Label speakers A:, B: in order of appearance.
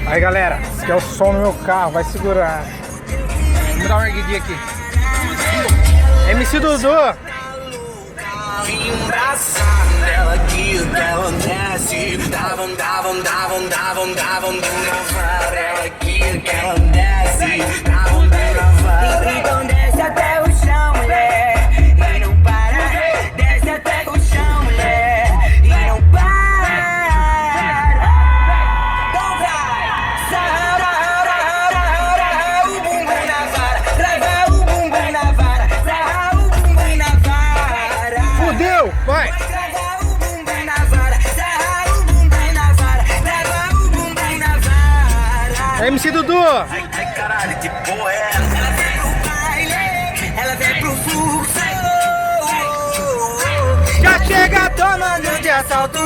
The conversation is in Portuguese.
A: Aí galera, esse aqui é o som no meu carro, vai segurar. Vamos dar uma erguidinha aqui. MC Dudu.
B: Ela quis, ela desce, davam, ela quis, ela desce, davam, então desce até o chão, mulher, e não para, desce até o chão, mulher, e não para, então vai, sarra o bumbum na vara, trava o bumbum na vara, sarra o bumbum na vara,
A: Fudeu, vai. MC Dudu!
B: Ai caralho, que porra é essa? Ela vem pro baile, ela vem pro fluxo.
A: Já chega tomando de assalto.